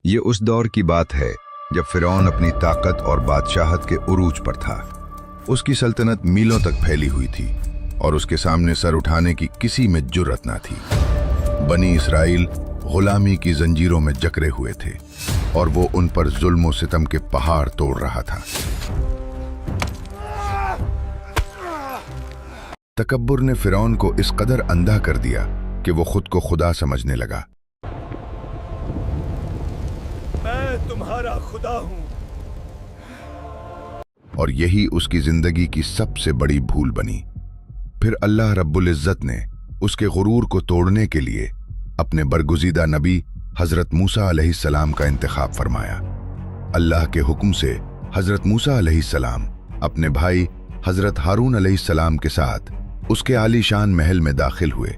یہ اس دور کی بات ہے جب فرعون اپنی طاقت اور بادشاہت کے عروج پر تھا۔ اس کی سلطنت میلوں تک پھیلی ہوئی تھی اور اس کے سامنے سر اٹھانے کی کسی میں جرأت نہ تھی۔ بنی اسرائیل غلامی کی زنجیروں میں جکڑے ہوئے تھے اور وہ ان پر ظلم و ستم کے پہاڑ توڑ رہا تھا۔ تکبر نے فرعون کو اس قدر اندھا کر دیا کہ وہ خود کو خدا سمجھنے لگا۔ میں تمہارا خدا ہوں۔ اور یہی اس کی زندگی کی سب سے بڑی بھول بنی۔ پھر اللہ رب العزت نے اس کے غرور کو توڑنے کے لیے اپنے برگزیدہ نبی حضرت موسیٰ علیہ السلام کا انتخاب فرمایا۔ اللہ کے حکم سے حضرت موسیٰ علیہ السلام اپنے بھائی حضرت ہارون علیہ السلام کے ساتھ اس کے عالی شان محل میں داخل ہوئے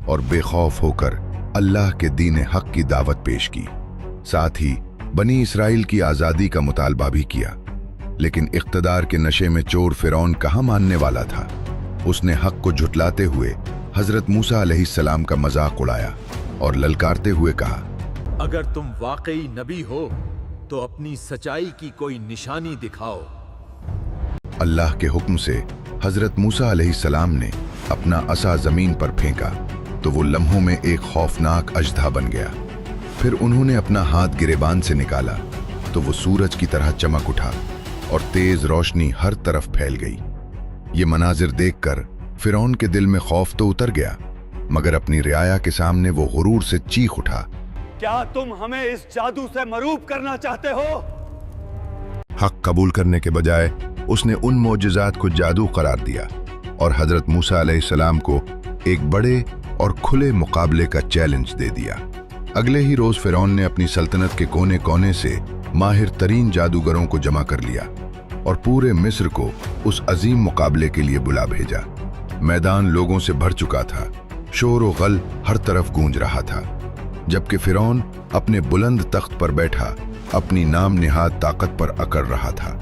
اور بے خوف ہو کر اللہ کے دین حق کی دعوت پیش کی۔ ساتھ ہی بنی اسرائیل کی آزادی کا مطالبہ بھی کیا، لیکن اقتدار کے نشے میں چور فرعون کہاں ماننے والا تھا۔ اس نے حق کو جھٹلاتے ہوئے حضرت موسیٰ علیہ السلام کا مذاق اڑایا اور للکارتے ہوئے کہا، اگر تم واقعی نبی ہو تو اپنی سچائی کی کوئی نشانی دکھاؤ۔ اللہ کے حکم سے حضرت موسیٰ علیہ السلام نے اپنا عصا زمین پر پھینکا تو وہ لمحوں میں ایک خوفناک اژدھا بن گیا۔ پھر انہوں نے اپنا ہاتھ گریبان سے نکالا تو وہ سورج کی طرح چمک اٹھا اور تیز روشنی ہر طرف پھیل گئی۔ یہ مناظر دیکھ کر فرعون کے دل میں خوف تو اتر گیا، مگر اپنی رعایا کے سامنے وہ غرور سے چیخ اٹھا، کیا تم ہمیں اس جادو سے مروب کرنا چاہتے ہو؟ حق قبول کرنے کے بجائے اس نے ان معجزات کو جادو قرار دیا اور حضرت موسیٰ علیہ السلام کو ایک بڑے اور کھلے مقابلے کا چیلنج دے دیا۔ اگلے ہی روز فرعون نے اپنی سلطنت کے کونے کونے سے ماہر ترین جادوگروں کو جمع کر لیا اور پورے مصر کو اس عظیم مقابلے کے لیے بلا بھیجا۔ میدان لوگوں سے بھر چکا تھا، شور و غل ہر طرف گونج رہا تھا، جبکہ فرعون اپنے بلند تخت پر بیٹھا اپنی نام نہاد طاقت پر اکڑ رہا تھا۔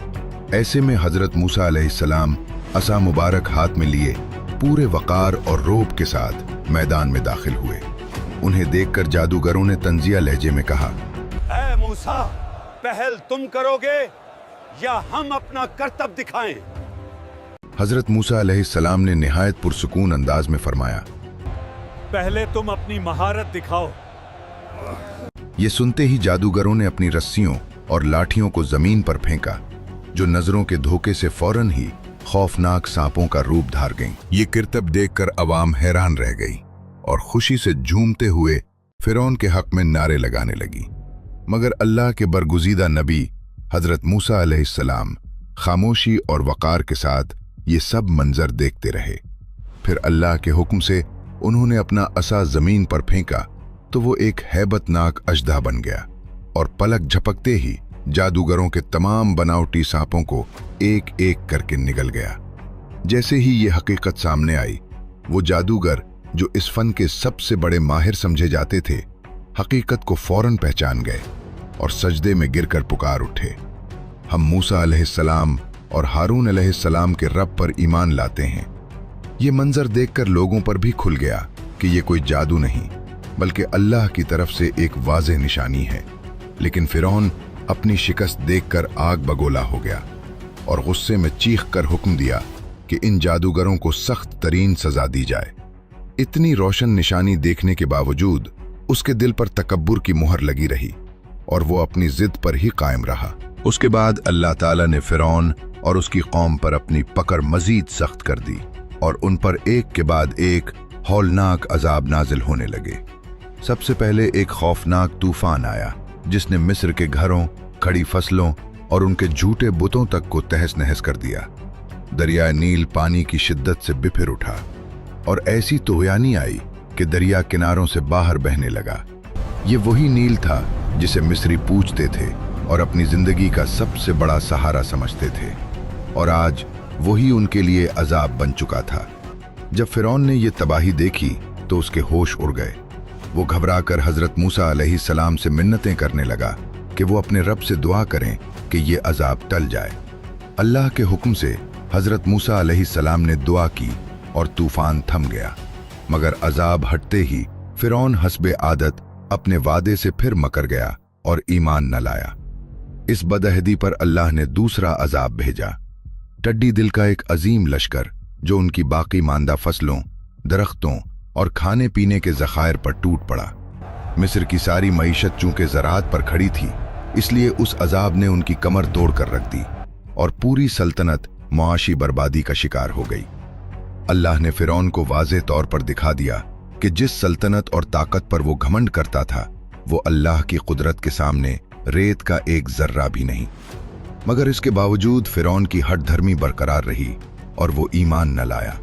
ایسے میں حضرت موسیٰ علیہ السلام عصا مبارک ہاتھ میں لیے پورے وقار اور روب کے ساتھ میدان میں داخل ہوئے۔ انہیں دیکھ کر جادوگروں نے طنزیہ لہجے میں کہا، اے موسیٰ، پہل تم کرو گے یا ہم اپنا کرتب دکھائیں؟ حضرت موسیٰ علیہ السلام نے نہایت پرسکون انداز میں فرمایا، پہلے تم اپنی مہارت دکھاؤ۔ یہ سنتے ہی جادوگروں نے اپنی رسیوں اور لاٹھیوں کو زمین پر پھینکا، جو نظروں کے دھوکے سے فوراً ہی خوفناک سانپوں کا روپ دھار گئیں۔ یہ کرتب دیکھ کر عوام حیران رہ گئی اور خوشی سے جھومتے ہوئے فرعون کے حق میں نعرے لگانے لگی، مگر اللہ کے برگزیدہ نبی حضرت موسیٰ علیہ السلام خاموشی اور وقار کے ساتھ یہ سب منظر دیکھتے رہے۔ پھر اللہ کے حکم سے انہوں نے اپنا عصا زمین پر پھینکا تو وہ ایک ہیبت ناک اژدھا بن گیا اور پلک جھپکتے ہی جادوگروں کے تمام بناوٹی سانپوں کو ایک ایک کر کے نگل گیا۔ جیسے ہی یہ حقیقت سامنے آئی، وہ جادوگر جو اس فن کے سب سے بڑے ماہر سمجھے جاتے تھے، حقیقت کو فوراً پہچان گئے اور سجدے میں گر کر پکار اٹھے، ہم موسیٰ علیہ السلام اور ہارون علیہ السلام کے رب پر ایمان لاتے ہیں۔ یہ منظر دیکھ کر لوگوں پر بھی کھل گیا کہ یہ کوئی جادو نہیں بلکہ اللہ کی طرف سے ایک واضح نشانی ہے۔ لیکن فرعون اپنی شکست دیکھ کر آگ بگولا ہو گیا اور غصے میں چیخ کر حکم دیا کہ ان جادوگروں کو سخت ترین سزا دی جائے۔ اتنی روشن نشانی دیکھنے کے باوجود اس کے دل پر تکبر کی مہر لگی رہی اور وہ اپنی ضد پر ہی قائم رہا۔ اس کے بعد اللہ تعالیٰ نے فرعون اور اس کی قوم پر اپنی پکڑ مزید سخت کر دی اور ان پر ایک کے بعد ایک ہولناک عذاب نازل ہونے لگے۔ سب سے پہلے ایک خوفناک طوفان آیا جس نے مصر کے گھروں، کھڑی فصلوں اور ان کے جھوٹے بتوں تک کو تہس نہس کر دیا۔ دریائے نیل پانی کی شدت سے بپھر اٹھا اور ایسی طغیانی آئی کہ دریا کناروں سے باہر بہنے لگا۔ یہ وہی نیل تھا جسے مصری پوجتے تھے اور اپنی زندگی کا سب سے بڑا سہارا سمجھتے تھے، اور آج وہی ان کے لیے عذاب بن چکا تھا۔ جب فرعون نے یہ تباہی دیکھی تو اس کے ہوش اڑ گئے۔ وہ گھبرا کر حضرت موسیٰ علیہ السلام سے منتیں کرنے لگا کہ وہ اپنے رب سے دعا کریں کہ یہ عذاب ٹل جائے۔ اللہ کے حکم سے حضرت موسیٰ علیہ السلام نے دعا کی اور طوفان تھم گیا، مگر عذاب ہٹتے ہی فرعون حسب عادت اپنے وعدے سے پھر مکر گیا और ईमान न लाया। इस बदअहदी पर अल्लाह ने दूसरा अजाब भेजा, टड्डी दिल का एक अजीम लश्कर जो उनकी बाकी मांदा फसलों, दरख्तों और खाने पीने के ज़खायर पर टूट पड़ा। मिस्र की सारी मईशत चूंकि ज़राअत पर खड़ी थी, इसलिए उस अजाब ने उनकी कमर तोड़ कर रख दी और पूरी सल्तनत मुआशी बर्बादी का शिकार हो गई। अल्लाह ने फिरौन को वाज़े तौर पर दिखा दिया कि जिस सल्तनत और ताकत पर वो घमंड करता था, वो अल्लाह की कुदरत के सामने रेत का एक जर्रा भी नहीं। मगर इसके बावजूद फिरौन की हठ धर्मी बरकरार रही और वो ईमान न लाया।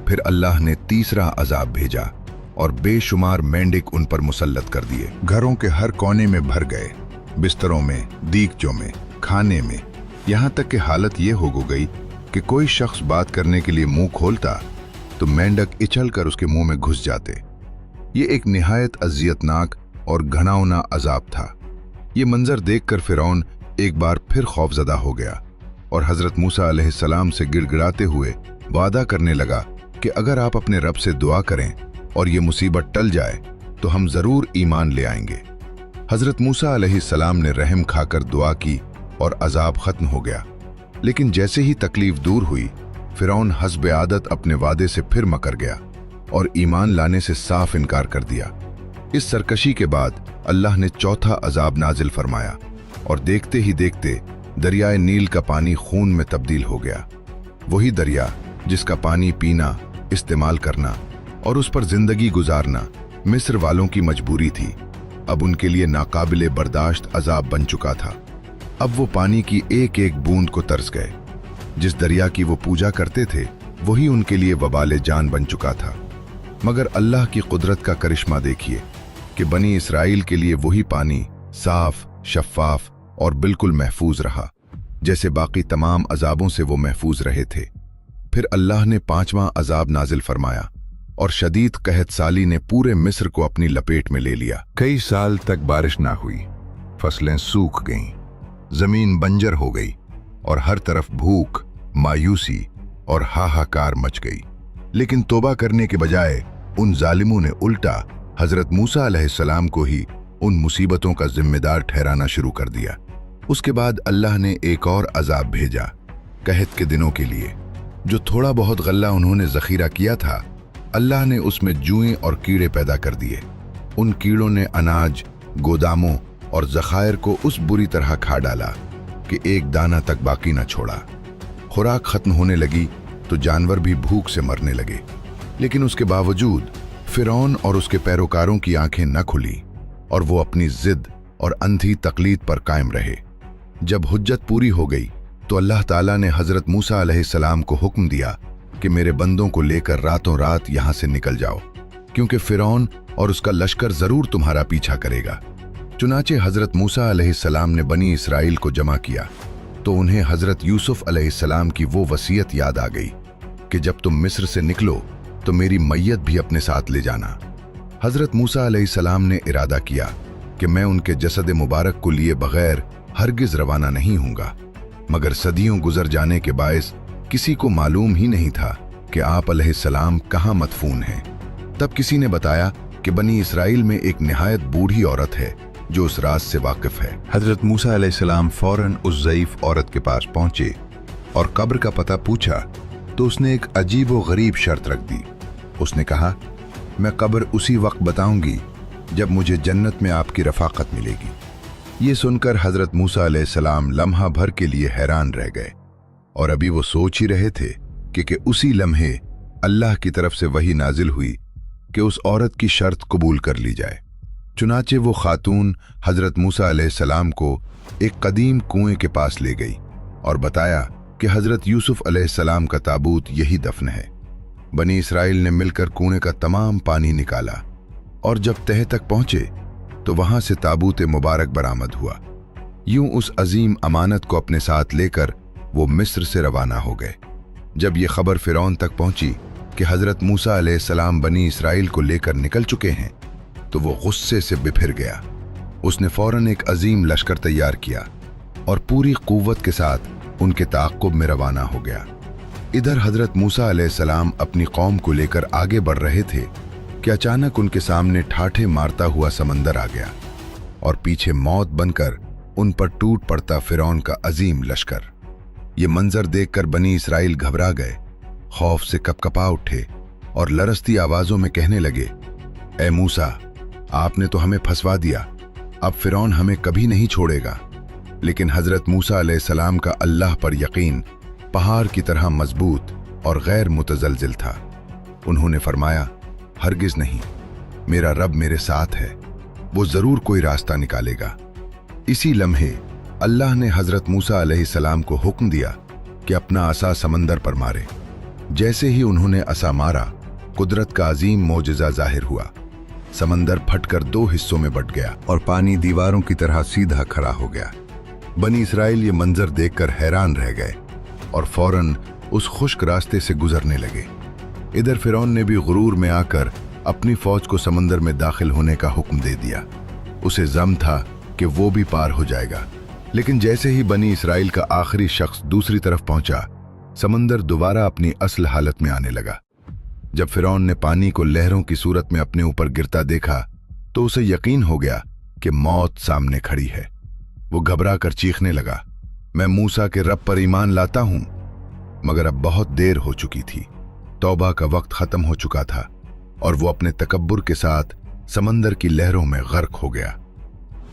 फिर अल्लाह ने तीसरा अजाब भेजा और बेशुमार मेंढक उन पर मुसल्लत कर दिए। घरों के हर कोने में भर गए, बिस्तरों में, दीगचों में, खाने में, यहाँ तक कि हालत ये हो गई कि कोई शख्स बात करने के लिए मुंह खोलता तो मेंढक इछल कर उसके मुंह में घुस जाते। ये एक निहायत अजियतनाक और घनाउना अजाब था। ये मंजर देखकर फिरौन एक बार फिर खौफजदा हो गया और हजरत मूसा अलैहिस्सलाम से गिड़गिड़ाते हुए वादा करने लगा कि अगर आप अपने रब से दुआ करें और ये मुसीबत टल जाए तो हम जरूर ईमान ले आएंगे। हजरत मूसा अलैहिस्सलाम ने रहम खाकर दुआ की और अजाब खत्म हो गया। लेकिन जैसे ही तकलीफ दूर हुई, फिरौन हस्ब आदत अपने वादे से फिर मकर गया और ईमान लाने से साफ इनकार कर दिया। इस सरकशी के बाद अल्लाह ने चौथा अजाब नाजिल फरमाया और देखते ही देखते दरियाए नील का पानी खून में तब्दील हो गया। वही दरिया जिसका पानी पीना, इस्तेमाल करना और उस पर जिंदगी गुजारना मिस्र वालों की मजबूरी थी, अब उनके लिए नाकाबिले बर्दाश्त अजाब बन चुका था। अब वो पानी की एक एक बूंद को तरस गए। जिस दरिया की वो पूजा करते थे, वही उनके लिए वबाले जान बन चुका था। मगर अल्लाह की कुदरत का करिश्मा देखिए कि बनी इसराइल के लिए वही पानी साफ, शफाफ और बिल्कुल महफूज रहा, जैसे बाकी तमाम अजाबों से वो महफूज रहे थे। फिर अल्लाह ने पांचवां अजाब नाजिल फरमाया और शदीद कहत साली ने पूरे मिस्र को अपनी लपेट में ले लिया। कई साल तक बारिश ना हुई, फसलें सूख गईं, जमीन बंजर हो गई और हर तरफ भूख, मायूसी और हाहाकार मच गई। लेकिन तौबा करने के बजाय उन जालिमों ने उल्टा हजरत मूसा अलैहिस्सलाम को ही उन मुसीबतों का जिम्मेदार ठहराना शुरू कर दिया। उसके बाद अल्लाह ने एक और अजाब भेजा कहत के दिनों के लिए। जो थोड़ा बहुत गल्ला उन्होंने जखीरा किया था, अल्लाह ने उसमें जुएं और कीड़े पैदा कर दिए। उन कीड़ों ने अनाज, गोदामों और जखायर को उस बुरी तरह खा डाला कि एक दाना तक बाकी न छोड़ा। खुराक खत्म होने लगी तो जानवर भी भूख से मरने लगे। लेकिन उसके बावजूद फिरौन और उसके पैरोकारों की आंखें न खुली और वो अपनी जिद और अंधी तकलीद पर कायम रहे। जब हुज्जत पूरी हो गई तो अल्लाह ताला ने हजरत मूसा अलैहिस्सलाम को हुक्म दिया कि मेरे बंदों को लेकर रातों रात यहां से निकल जाओ, क्योंकि फिरौन और उसका लश्कर जरूर तुम्हारा पीछा करेगा। चुनाचे हजरत मूसा अलैहिस्सलाम ने बनी इसराइल को जमा किया तो उन्हें हजरत यूसुफ अलैहिस्सलाम की वो वसीयत याद आ गई कि जब तुम मिस्र से निकलो तो मेरी मैयत भी अपने साथ ले जाना। हजरत मूसा अलैहिस्सलाम ने इरादा किया कि मैं उनके जसद मुबारक को लिए बगैर हरगिज रवाना नहीं हूंगा। मगर सदियों गुजर जाने के बायस किसी को मालूम ही नहीं था कि आप अलैहिस्सलाम कहाँ मदफून हैं। तब किसी ने बताया कि बनी इसराइल में एक निहायत बूढ़ी औरत है जो उस राज से वाकिफ है। हजरत मूसा अलैहिस्सलाम फौरन उस ज़ईफ औरत के पास पहुंचे और कब्र का पता पूछा तो उसने एक अजीब व गरीब शर्त रख दी। उसने कहा, मैं कब्र उसी वक्त बताऊंगी जब मुझे जन्नत में आपकी रफाकत मिलेगी। ये सुनकर हजरत मूसा अलैहिस्सलाम लम्हा भर के लिए हैरान रह गए और अभी वो सोच ही रहे थे कि उसी लम्हे अल्लाह की तरफ से वही नाजिल हुई कि उस औरत की शर्त कबूल कर ली जाए। चुनाचे वो खातून हजरत मूसा अलैहिस्सलाम को एक कदीम कुएं के पास ले गई और बताया कि हजरत यूसुफ अलैहिस्सलाम का ताबूत यही दफन है। बनी इसराइल ने मिलकर कुएं का तमाम पानी निकाला और जब तह तक पहुंचे तो वहां से ताबूत मुबारक बरामद हुआ। यूं उस अजीम अमानत को अपने साथ लेकर वो मिस्र से रवाना हो गए। जब ये खबर फिरौन तक पहुंची कि हजरत मूसा अलैहिस्सलाम बनी इसराइल को लेकर निकल चुके हैं तो वो गुस्से से बिफिर गया। उसने फौरन एक अजीम लश्कर तैयार किया और पूरी कुव्वत के साथ उनके ताक़ुब में रवाना हो गया। इधर हजरत मूसा अलैहिस्सलाम अपनी कौम को लेकर आगे बढ़ रहे थे कि अचानक उनके सामने ठाठे मारता हुआ समंदर आ गया। और पीछे मौत बनकर उन पर टूट पड़ता फिरौन का अजीम लश्कर। ये मंजर देखकर बनी इसराइल घबरा गए, खौफ से कपकपा उठे और लरसती आवाजों में कहने लगे, ए मूसा, आपने तो हमें फंसवा दिया, अब फिरौन हमें कभी नहीं छोड़ेगा। लेकिन हजरत मूसा अलैहिस्सलाम का अल्लाह पर यकीन पहाड़ की तरह मजबूत और गैर मुतजलजिल था। उन्होंने फरमाया, हरगिज नहीं, मेरा रब मेरे साथ है, वो जरूर कोई रास्ता निकालेगा। इसी लम्हे अल्लाह ने हजरत मूसा अलैहिस्सलाम को हुक्म दिया कि अपना असा समंदर पर मारे। जैसे ही उन्होंने असा मारा, कुदरत का अजीम मोजज़ा जाहिर हुआ। समंदर फटकर 2 हिस्सों में बट गया और पानी दीवारों की तरह सीधा खड़ा हो गया। बनी इसराइल ये मंजर देखकर हैरान रह गए और फौरन उस खुश्क रास्ते से गुजरने लगे। इधर फिरौन ने भी गुरूर में आकर अपनी फौज को समंदर में दाखिल होने का हुक्म दे दिया। उसे ज़म था कि वो भी पार हो जाएगा, लेकिन जैसे ही बनी इसराइल का आखिरी शख्स दूसरी तरफ पहुंचा, समंदर दोबारा अपनी असल हालत में आने लगा। जब फिरौन ने पानी को लहरों की सूरत में अपने ऊपर गिरता देखा तो उसे यकीन हो गया कि मौत सामने खड़ी है। वो घबरा कर चीखने लगा, मैं मूसा के रब पर ईमान लाता हूं। मगर अब बहुत देर हो चुकी थी, तौबा का वक्त खत्म हो चुका था और वो अपने तकब्बुर के साथ समंदर की लहरों में गर्क हो गया।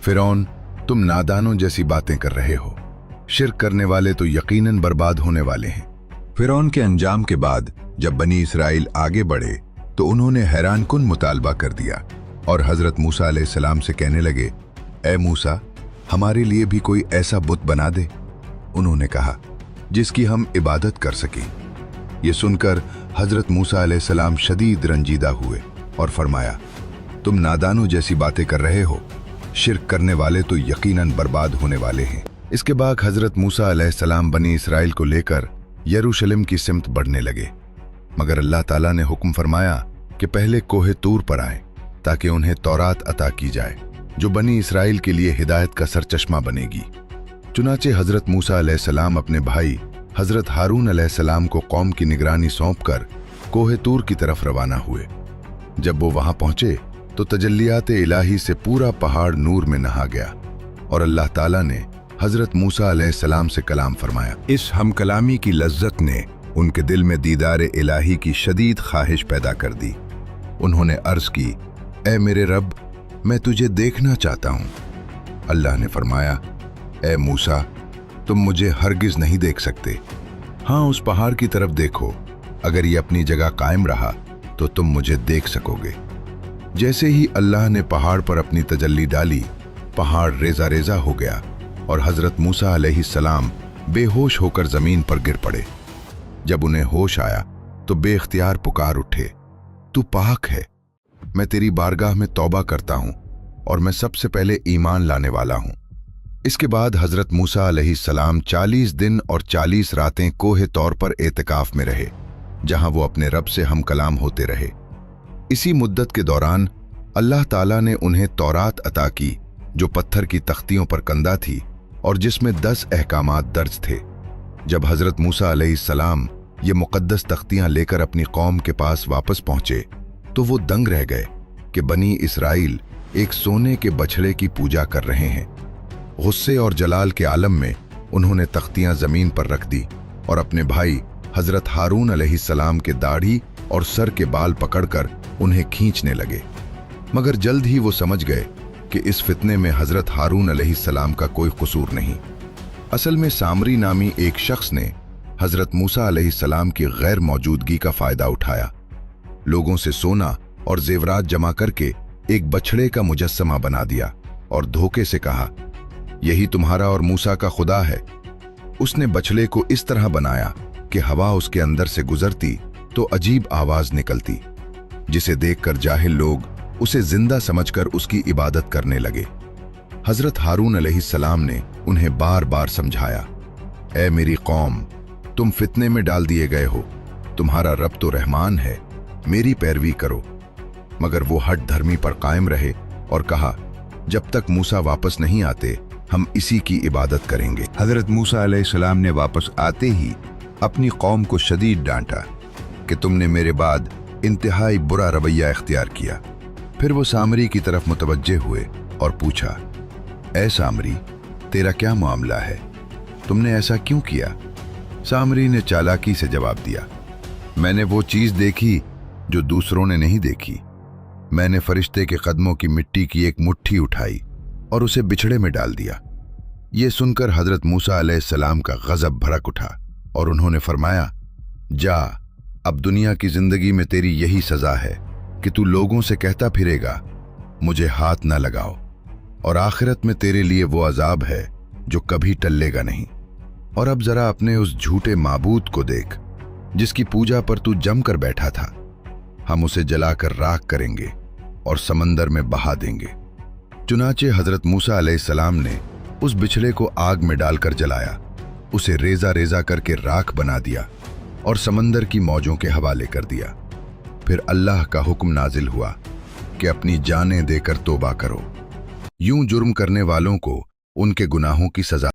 फिरौन, तुम नादानों जैसी बातें कर रहे हो, शिर्क करने वाले तो यकीनन बर्बाद होने वाले हैं। फिरौन के अंजाम के बाद जब बनी इसराइल आगे बढ़े तो उन्होंने हैरानकुन मुतालबा कर दिया और हजरत मूसा अलैहिस्सलाम से कहने लगे, ए मूसा, हमारे लिए भी कोई ऐसा बुत बना दे। उन्होंने कहा, जिसकी हम इबादत कर सकें। ये सुनकर हजरत मूसा अलैहिस्सलाम शदीद रंजीदा हुए और फरमाया, तुम नादानों जैसी बातें कर रहे हो, शिर्क करने वाले तो यकीनन बर्बाद होने वाले हैं। इसके बाद हजरत मूसा अलैहिस्सलाम बनी इसराइल को लेकर यरूशलेम की सिमत बढ़ने लगे, मगर अल्लाह ताला ने हुक्म फरमाया कि पहले कोहे तूर पर आएं ताकि उन्हें तौरात अता की जाए, जो बनी इसराइल के लिए हिदायत का सरचश्मा बनेगी। चुनाचे हजरत मूसा अलैहिस्सलाम अपने भाई हजरत हारून अलैहिस्सलाम को कौम की निगरानी सौंपकर कोहे तूर की तरफ रवाना हुए। जब वो वहां पहुंचे तो तजल्लियात इलाही से पूरा पहाड़ नूर में नहा गया और अल्लाह ताला ने हजरत मूसा अलैहिस्सलाम से कलाम फरमाया। इस हम कलामी की लज्जत ने उनके दिल में दीदार इलाही की शदीद ख्वाहिश पैदा कर दी। उन्होंने अर्ज की, ए मेरे रब, मैं तुझे देखना चाहता हूं। अल्लाह ने फरमाया, ए मूसा, तुम मुझे हरगिज नहीं देख सकते। हाँ, उस पहाड़ की तरफ देखो, अगर ये अपनी जगह कायम रहा तो तुम मुझे देख सकोगे। जैसे ही अल्लाह ने पहाड़ पर अपनी तजल्ली डाली, पहाड़ रेजा रेजा हो गया और हजरत मूसा अलैहिस्सलाम बेहोश होकर जमीन पर गिर पड़े। जब उन्हें होश आया तो बेख्तियार पुकार उठे, तू पाक है, मैं तेरी बारगाह में तौबा करता हूं और मैं सबसे पहले ईमान लाने वाला हूं। इसके बाद हजरत मूसा अलैहिस्सलाम 40 दिन और 40 रातें कोहे तौर पर एतिकाफ में रहे, जहां वो अपने रब से हम कलाम होते रहे। इसी मुद्दत के दौरान अल्लाह ताला ने उन्हें तौरात अता की, जो पत्थर की तख्तियों पर कंदा थी और जिसमें 10 अहकामात दर्ज थे। जब हजरत मूसा अलैहिस्सलाम ये मुकद्दस तख्तियां लेकर अपनी कौम के पास वापस पहुंचे तो वो दंग रह गए कि बनी इसराइल एक सोने के बछड़े की पूजा कर रहे हैं। गुस्से और जलाल के आलम में उन्होंने तख्तियां जमीन पर रख दी और अपने भाई हजरत हारून अलैहिस्सलाम के दाढ़ी और सर के बाल पकड़कर उन्हें खींचने लगे। मगर जल्द ही वो समझ गए कि इस फितने में हजरत हारून अलैहिस्सलाम का कोई कसूर नहीं। असल में सामरी नामी एक शख्स ने हजरत मूसा अलैहिस्सलाम की गैर मौजूदगी का फायदा उठाया। लोगों से सोना और जेवरात जमा करके एक बछड़े का मुजस्समा बना दिया और धोखे से कहा, यही तुम्हारा और मूसा का खुदा है। उसने बछड़े को इस तरह बनाया कि हवा उसके अंदर से गुजरती तो अजीब आवाज निकलती, जिसे देखकर जाहिल लोग उसे जिंदा समझकर उसकी इबादत करने लगे। हजरत हारून अलैहिस्सलाम ने उन्हें बार बार समझाया, ए मेरी कौम, तुम फितने में डाल दिए गए हो, तुम्हारा रब तो रहमान है, मेरी पैरवी करो। मगर वो हठ धर्मी पर कायम रहे और कहा, जब तक मूसा वापस नहीं आते हम इसी की इबादत करेंगे। हजरत मूसा अलैहिस्सलाम ने वापस आते ही अपनी कौम को शदीद डांटा कि तुमने मेरे बाद इंतहाई बुरा रवैया इख्तियार किया। फिर वो सामरी की तरफ मुतवज्जे हुए और पूछा, ऐ सामरी, तेरा क्या मामला है? तुमने ऐसा क्यों किया? सामरी ने चालाकी से जवाब दिया, मैंने वो चीज देखी जो दूसरों ने नहीं देखी। मैंने फरिश्ते के कदमों की मिट्टी की एक मुट्ठी उठाई और उसे बिछड़े में डाल दिया। ये सुनकर हजरत मूसा अलैहिस्सलाम का गजब भड़क उठा और उन्होंने फरमाया, जा, अब दुनिया की जिंदगी में तेरी यही सजा है कि तू लोगों से कहता फिरेगा मुझे हाथ ना लगाओ, और आखिरत में तेरे लिए वो अजाब है जो कभी टलेगा नहीं। और अब जरा अपने उस झूठे माबूद को देख जिसकी पूजा पर तू जमकर बैठा था। हम उसे जलाकर राख करेंगे और समंदर में बहा देंगे। चुनाचे हजरत मूसा अलैहिस्सलाम ने उस बिछड़े को आग में डालकर जलाया, उसे रेजा रेजा करके राख बना दिया और समंदर की मौजों के हवाले कर दिया। फिर अल्लाह का हुक्म नाजिल हुआ कि अपनी जानें देकर तौबा करो। यूं जुर्म करने वालों को उनके गुनाहों की सजा